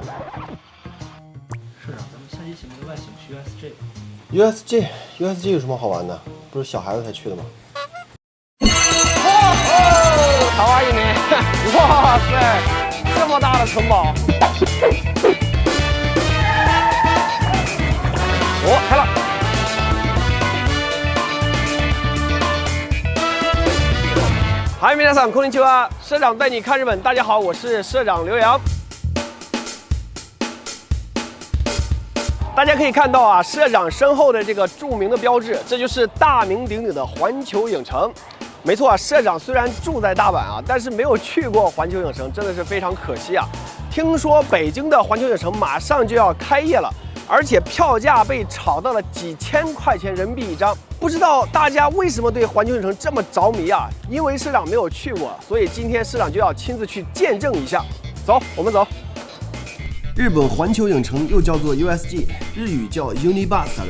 社长，咱们下期节目的外景去 USG 有什么好玩的？不是小孩子才去的吗？卡哇伊呢？哇塞，这么大的城堡！哦，开了。嗨，皆さんこんにちは，社长带你看日本。大家好，我是社长刘洋。大家可以看到啊，社长身后的这个著名的标志，这就是大名鼎鼎的环球影城。没错啊，社长虽然住在大阪啊，但是没有去过环球影城，真的是非常可惜啊。听说北京的环球影城马上就要开业了，而且票价被炒到了几千块钱人民币一张。不知道大家为什么对环球影城这么着迷啊？因为社长没有去过，所以今天社长就要亲自去见证一下。走，我们走。日本环球影城又叫做 USG， 日语叫 Universal，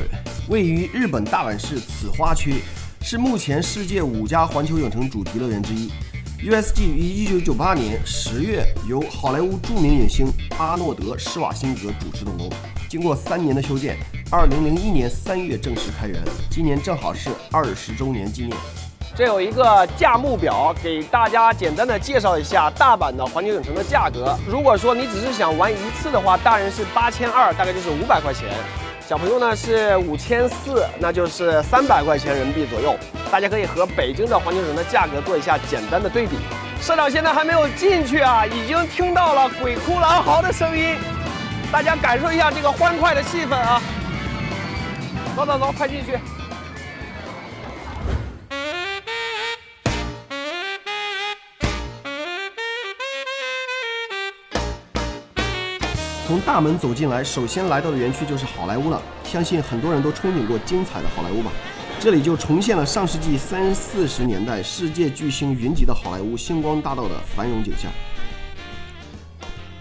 位于日本大阪市此花区，是目前世界5家环球影城主题乐园之一。USG 于1998年10月由好莱坞著名影星阿诺德·施瓦辛格主持动工，经过3年的修建，2001年3月正式开园，今年正好是20周年纪念。这有一个价目表，给大家简单的介绍一下大阪的环球影城的价格。如果说你只是想玩一次的话，大人是8200，大概就是500块钱；小朋友呢是5400，那就是300块钱人民币左右。大家可以和北京的环球影城的价格做一下简单的对比。社长现在还没有进去啊，已经听到了鬼哭狼嚎的声音，大家感受一下这个欢快的气氛啊！走走走，快进去！从大门走进来，首先来到的园区就是好莱坞了。相信很多人都憧憬过精彩的好莱坞吧？这里就重现了上世纪30、40年代世界巨星云集的好莱坞星光大道的繁荣景象。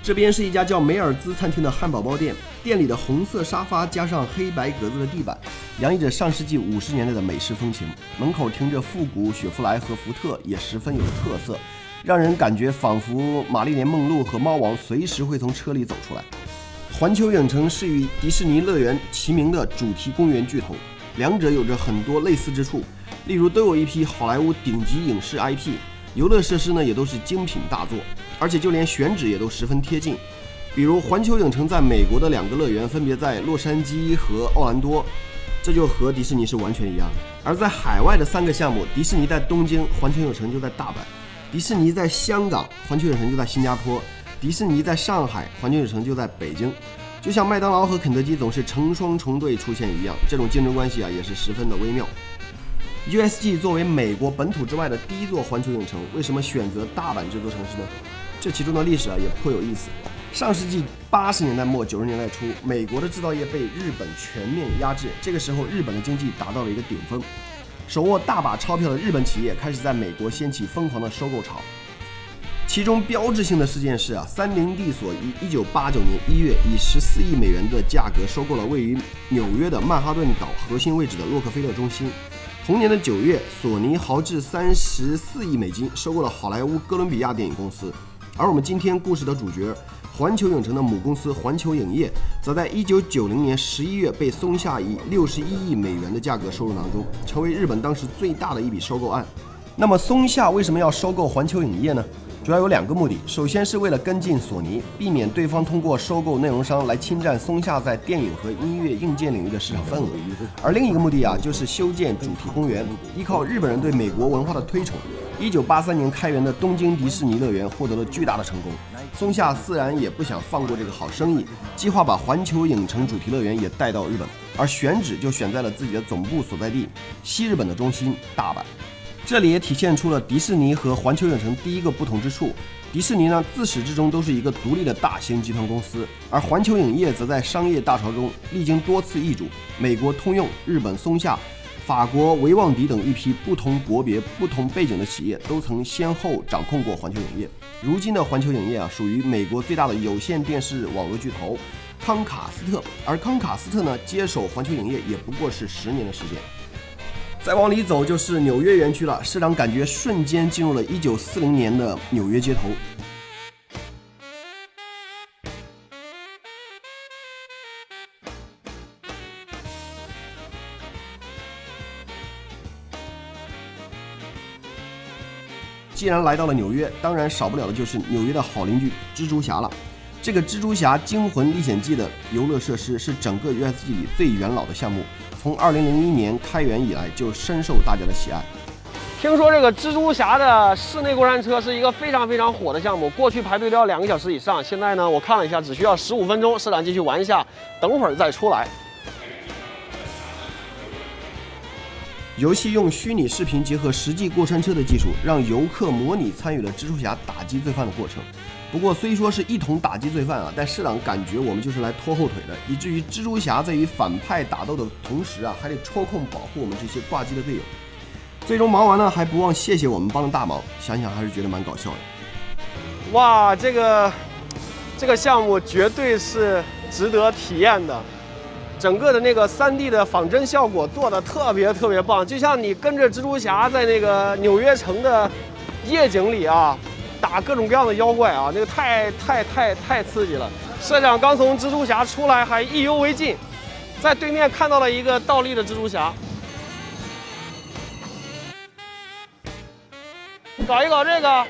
这边是一家叫梅尔兹餐厅的汉堡包店，店里的红色沙发加上黑白格子的地板，洋溢着上世纪50年代的美式风情。门口停着复古雪佛兰和福特，也十分有特色，让人感觉仿佛玛丽莲梦露和猫王随时会从车里走出来。环球影城是与迪士尼乐园齐名的主题公园巨头，两者有着很多类似之处，例如都有一批好莱坞顶级影视 IP， 游乐设施呢也都是精品大作，而且就连选址也都十分贴近。比如环球影城在美国的2个乐园分别在洛杉矶和奥兰多，这就和迪士尼是完全一样。而在海外的3个项目，迪士尼在东京，环球影城就在大阪；迪士尼在香港，环球影城就在新加坡；迪士尼在上海，环球影城就在北京。就像麦当劳和肯德基总是成双成对出现一样，这种竞争关系啊也是十分的微妙。USG 作为美国本土之外的第一座环球影城，为什么选择大阪这座城市呢？这其中的历史啊也颇有意思。上世纪80年代末90年代初，美国的制造业被日本全面压制，这个时候日本的经济达到了一个顶峰，手握大把钞票的日本企业开始在美国掀起疯狂的收购潮。其中标志性的事件是三菱地所于1989年1月以14亿美元的价格收购了位于纽约的曼哈顿岛核心位置的洛克菲勒中心。同年的9月，索尼豪掷34亿美金收购了好莱坞哥伦比亚电影公司。而我们今天故事的主角，环球影城的母公司环球影业，则在1990年11月被松下以61亿美元的价格收入囊中，成为日本当时最大的一笔收购案。那么松下为什么要收购环球影业呢？主要有2个目的，首先是为了跟进索尼，避免对方通过收购内容商来侵占松下在电影和音乐硬件领域的市场份额；而另一个目的就是修建主题公园。依靠日本人对美国文化的推崇，1983年开园的东京迪士尼乐园获得了巨大的成功。松下自然也不想放过这个好生意，计划把环球影城主题乐园也带到日本，而选址就选在了自己的总部所在地西日本的中心大阪。这里也体现出了迪士尼和环球影城第一个不同之处。迪士尼呢，自始至终都是一个独立的大型集团公司，而环球影业则在商业大潮中历经多次易主，美国通用、日本松下、法国维旺迪等一批不同国别、不同背景的企业都曾先后掌控过环球影业。如今的环球影业属于美国最大的有线电视网络巨头康卡斯特，而康卡斯特呢接手环球影业也不过是10年的时间。再往里走就是纽约园区了，市长感觉瞬间进入了1940年的纽约街头。既然来到了纽约，当然少不了的就是纽约的好邻居蜘蛛侠了。这个蜘蛛侠惊魂历险记的游乐设施是整个 USG 里最元老的项目，从2001年开园以来就深受大家的喜爱。听说这个蜘蛛侠的室内过山车是一个非常非常火的项目，过去排队都要2个小时以上，现在呢我看了一下，只需要15分钟，社长进去玩一下，等会儿再出来。游戏用虚拟视频结合实际过山车的技术，让游客模拟参与了蜘蛛侠打击罪犯的过程。不过虽说是一同打击罪犯啊，但社长感觉我们就是来拖后腿的，以至于蜘蛛侠在与反派打斗的同时啊，还得抽空保护我们这些挂机的队友。最终忙完呢，还不忘谢谢我们帮了大忙，想想还是觉得蛮搞笑的。哇，这个项目绝对是值得体验的。整个的那个3D 的仿真效果做的特别棒，就像你跟着蜘蛛侠在那个纽约城的夜景里啊，打各种各样的妖怪啊，那个太刺激了。社长刚从蜘蛛侠出来，还意犹未尽，在对面看到了一个倒立的蜘蛛侠，搞一搞这个。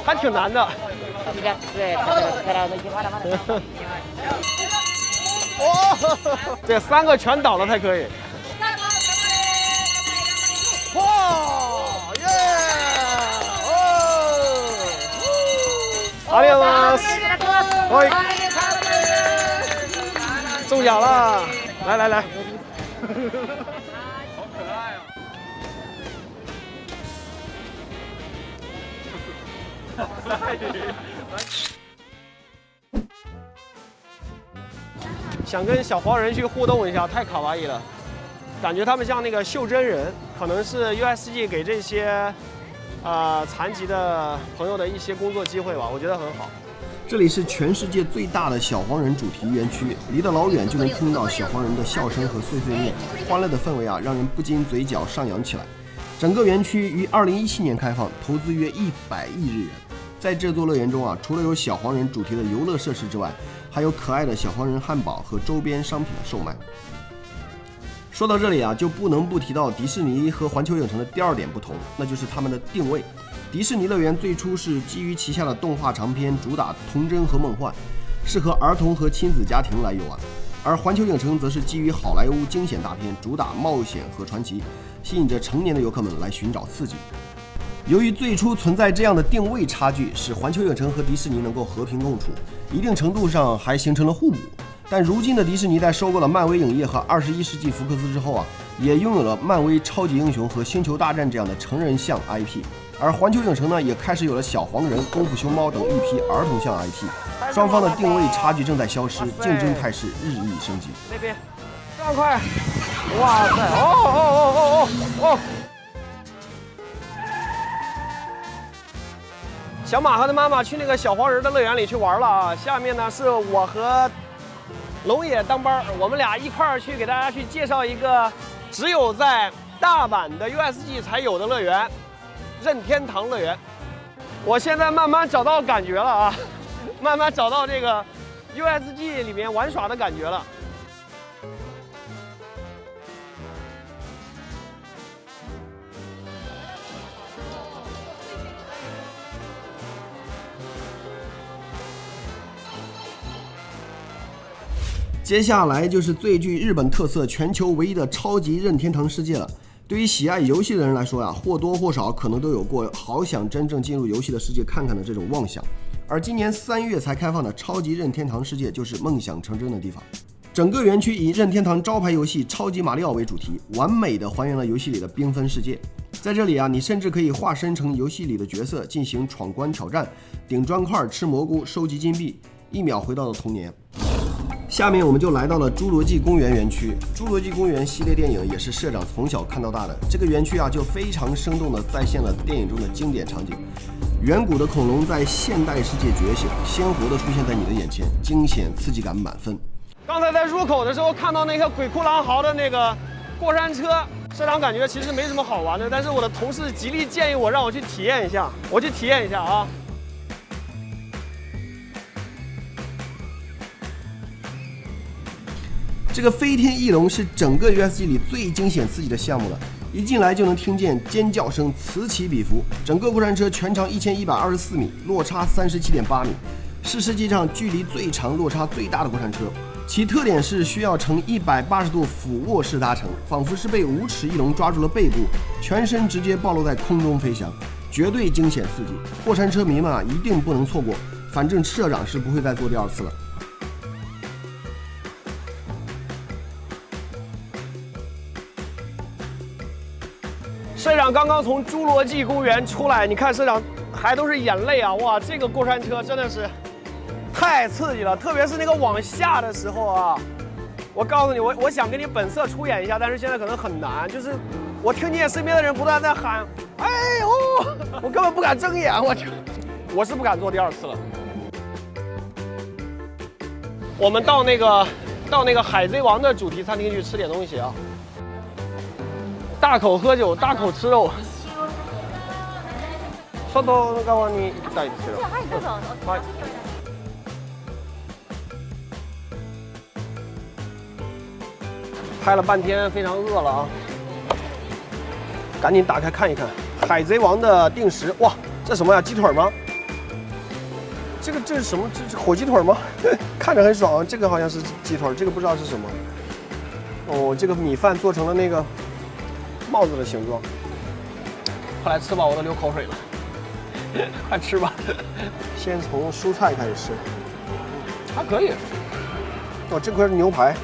还挺难的。哦，这3个全倒了才可以。哇耶！哦，ありがとうございます。哎，中奖了！来。想跟小黄人去互动一下，太卡哇伊了，感觉他们像那个袖珍人，可能是 USG 给这些残疾的朋友的一些工作机会吧，我觉得很好。这里是全世界最大的小黄人主题园区，离得老远就能听到小黄人的笑声和碎碎念，欢乐的氛围啊，让人不禁嘴角上扬起来。整个园区于2017年开放，投资约100亿日元。在这座乐园中啊，除了有小黄人主题的游乐设施之外，还有可爱的小黄人汉堡和周边商品的售卖。说到这里啊，就不能不提到迪士尼和环球影城的第2点不同，那就是他们的定位。迪士尼乐园最初是基于旗下的动画长片，主打童真和梦幻，适合儿童和亲子家庭来游玩；而环球影城则是基于好莱坞惊险大片，主打冒险和传奇，吸引着成年的游客们来寻找刺激。由于最初存在这样的定位差距，使环球影城和迪士尼能够和平共处，一定程度上还形成了互补。但如今的迪士尼在收购了漫威影业和21世纪福克斯之后啊，也拥有了漫威超级英雄和星球大战这样的成人向 IP， 而环球影城呢，也开始有了小黄人、功夫熊猫等一批儿童向 IP， 双方的定位差距正在消失，竞争态势日益升级。那边，这样快！哇塞！哦！小马和他妈妈去那个小黄人的乐园里去玩了啊！下面呢是我和龙野当班，我们俩一块儿去给大家去介绍一个只有在大阪的 USG 才有的乐园——任天堂乐园。我现在慢慢找到感觉了啊，慢慢找到这个 USG 里面玩耍的感觉了。接下来就是最具日本特色、全球唯一的超级任天堂世界了。对于喜爱游戏的人来说呀，或多或少可能都有过好想真正进入游戏的世界看看的这种妄想。而今年3月才开放的超级任天堂世界就是梦想成真的地方。整个园区以任天堂招牌游戏超级马里奥为主题，完美的还原了游戏里的缤纷世界。在这里啊，你甚至可以化身成游戏里的角色，进行闯关挑战、顶砖块、吃蘑菇、收集金币，1秒回到了童年。下面我们就来到了侏罗纪公园园区。侏罗纪公园系列电影也是社长从小看到大的，这个园区啊就非常生动地再现了电影中的经典场景。远古的恐龙在现代世界觉醒，鲜活地出现在你的眼前，惊险刺激感满分。刚才在入口的时候看到那个鬼哭狼嚎的那个过山车，社长感觉其实没什么好玩的，但是我的同事极力建议我让我去体验一下，我去体验一下啊。这个飞天翼龙是整个 USG 里最惊险刺激的项目了，一进来就能听见尖叫声此起彼伏。整个过山车全长1124米，落差37.8米，是世界上距离最长、落差最大的过山车。其特点是需要呈180度俯卧式搭乘，仿佛是被无齿翼龙抓住了背部，全身直接暴露在空中飞翔，绝对惊险刺激。过山车迷们啊，一定不能错过，反正社长是不会再做第二次了。社长刚刚从侏罗纪公园出来，你看社长还都是眼泪啊！哇，这个过山车真的是太刺激了，特别是那个往下的时候啊！我告诉你，我想跟你本色出演一下，但是现在可能很难。就是我听见身边的人不断在喊“哎呦”，我根本不敢睁眼，我是不敢做第二次了。我们到那个海贼王的主题餐厅去吃点东西啊！大口喝酒，大口吃肉。外側に行きたいですけど。はいどうぞ。はい。拍了半天，非常饿了啊！赶紧打开看一看，《海贼王》的定时。哇，这什么呀？鸡腿吗？这是什么？这火鸡腿吗？看着很爽，这个好像是鸡腿，这个不知道是什么。哦，这个米饭做成了那个帽子的形状。快来吃吧，我都流口水了。快吃吧。先从蔬菜开始吃，还可以。哦，这块是牛排，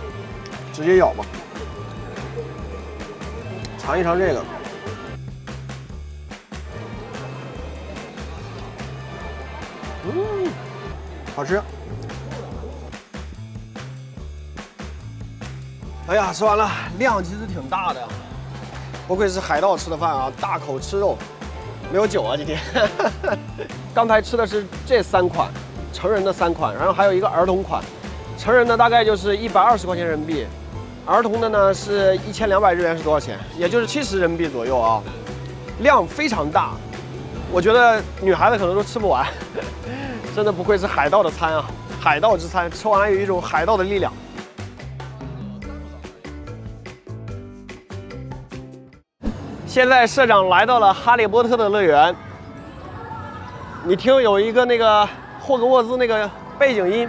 直接咬吧。尝一尝这个。好吃。哎呀，吃完了，量其实挺大的。不愧是海盗吃的饭啊，大口吃肉，没有酒啊今天。刚才吃的是这3款，成人的3款，然后还有一个儿童款。成人的大概就是120块钱人民币，儿童的呢是1200日元，是多少钱？也就是70人民币左右啊。量非常大，我觉得女孩子可能都吃不完。真的不愧是海盗的餐啊，海盗之餐，吃完了有一种海盗的力量。现在社长来到了哈利波特的乐园，你听有一个那个霍格沃兹那个背景音，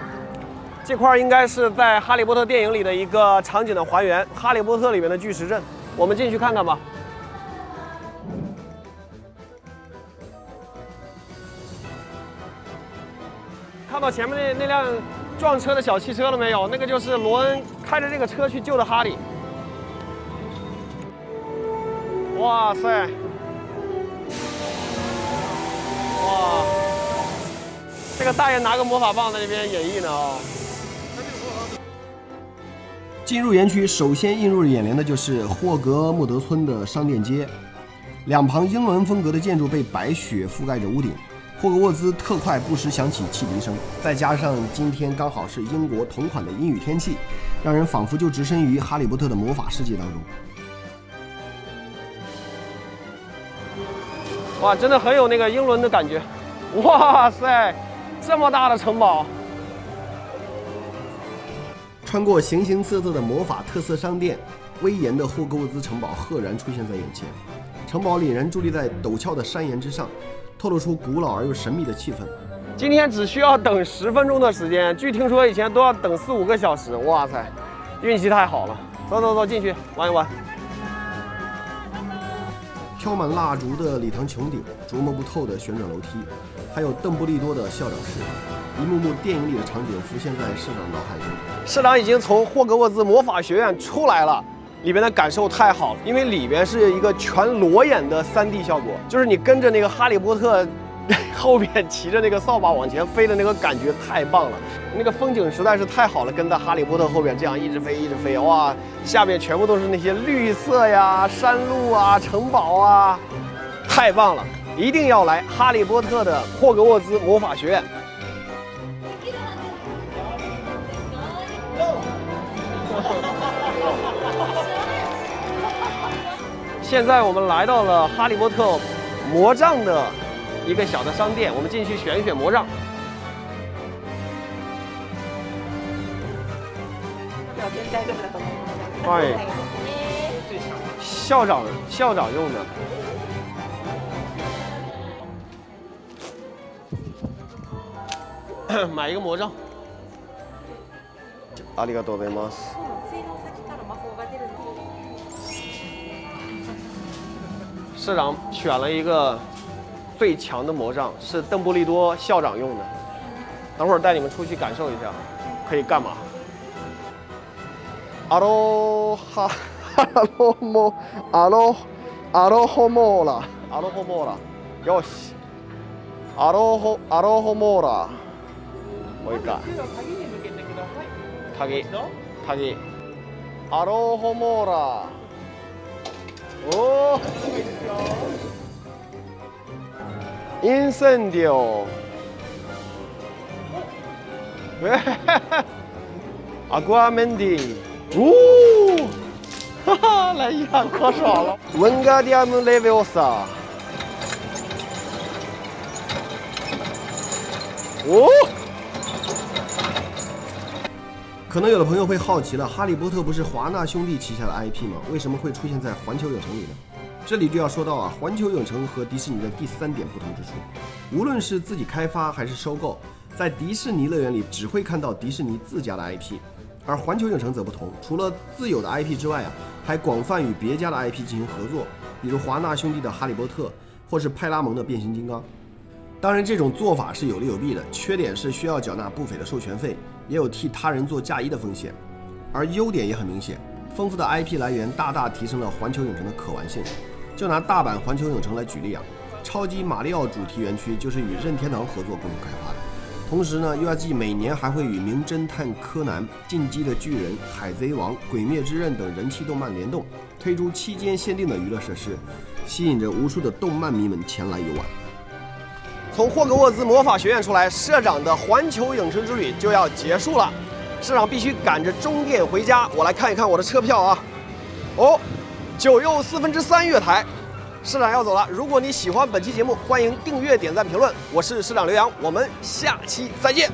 这块应该是在哈利波特电影里的一个场景的还原，哈利波特里面的巨石阵，我们进去看看吧。看到前面那辆撞车的小汽车了没有？那个就是罗恩开着这个车去救的哈利。哇塞！哇，这个大爷拿个魔法棒在那边演绎呢啊！进入园区，首先映入眼帘的就是霍格莫德村的商店街，两旁英伦风格的建筑被白雪覆盖着屋顶。霍格沃兹特快不时响起汽笛声，再加上今天刚好是英国同款的阴雨天气，让人仿佛就置身于哈利波特的魔法世界当中。哇，真的很有那个英伦的感觉。哇塞，这么大的城堡！穿过形形色色的魔法特色商店，威严的霍格沃兹城堡赫然出现在眼前。城堡凛然伫立在陡峭的山岩之上，透露出古老而又神秘的气氛。今天只需要等10分钟的时间，据听说以前都要等4、5个小时。哇塞，运气太好了！走，进去玩一玩。飘满蜡烛的礼堂穹顶，琢磨不透的旋转楼梯，还有邓布利多的校长室，一幕幕电影里的场景浮现在社长脑海中。社长已经从霍格沃兹魔法学院出来了，里边的感受太好了，因为里边是一个全裸眼的3D 效果，就是你跟着那个哈利波特后边骑着那个扫把往前飞的那个感觉太棒了，那个风景实在是太好了，跟在哈利波特后边这样一直飞，哇，下面全部都是那些绿色呀、山路啊、城堡啊，太棒了！一定要来哈利波特的霍格沃兹魔法学院。现在我们来到了哈利波特魔杖的一个小的商店，我们进去选一选魔杖。大丈夫だと思います。はいはい校长用的。买一个魔杖。ありがとうございます。水道先から魔法が出るの。社长选了一个最强的魔杖，是邓布利多校长用的。等会儿带你们出去感受一下，可以干嘛？アロハホモーラ。よし。アロホモーラ。もう一回。鍵。アロホモーラ。おお。インセンディオ。アクアメンディ。哦，哈哈，来一下可爽了。温加迪亚姆雷维奥萨。哦。可能有的朋友会好奇了，哈利波特不是华纳兄弟旗下的 IP 吗？为什么会出现在环球影城里呢？这里就要说到啊，环球影城和迪士尼的第3点不同之处，无论是自己开发还是收购，在迪士尼乐园里只会看到迪士尼自家的 IP。而环球影城则不同，除了自有的 IP 之外啊，还广泛与别家的 IP 进行合作，比如华纳兄弟的《哈利波特》，或是派拉蒙的《变形金刚》。当然，这种做法是有利有弊的，缺点是需要缴纳不菲的授权费，也有替他人做嫁衣的风险。而优点也很明显，丰富的 IP 来源大大提升了环球影城的可玩性。就拿大阪环球影城来举例啊，超级马里奥主题园区就是与任天堂合作共同开发的。同时呢 ，USG 每年还会与《名侦探柯南》、《进击的巨人》、《海贼王》、《鬼灭之刃》等人气动漫联动，推出期间限定的娱乐设施，吸引着无数的动漫迷们前来游玩。从霍格沃兹魔法学院出来，社长的环球影城之旅就要结束了，社长必须赶着终点回家。我来看一看我的车票啊，哦，9又3/4月台。社长要走了，如果你喜欢本期节目，欢迎订阅、点赞、评论。我是社长刘洋，我们下期再见。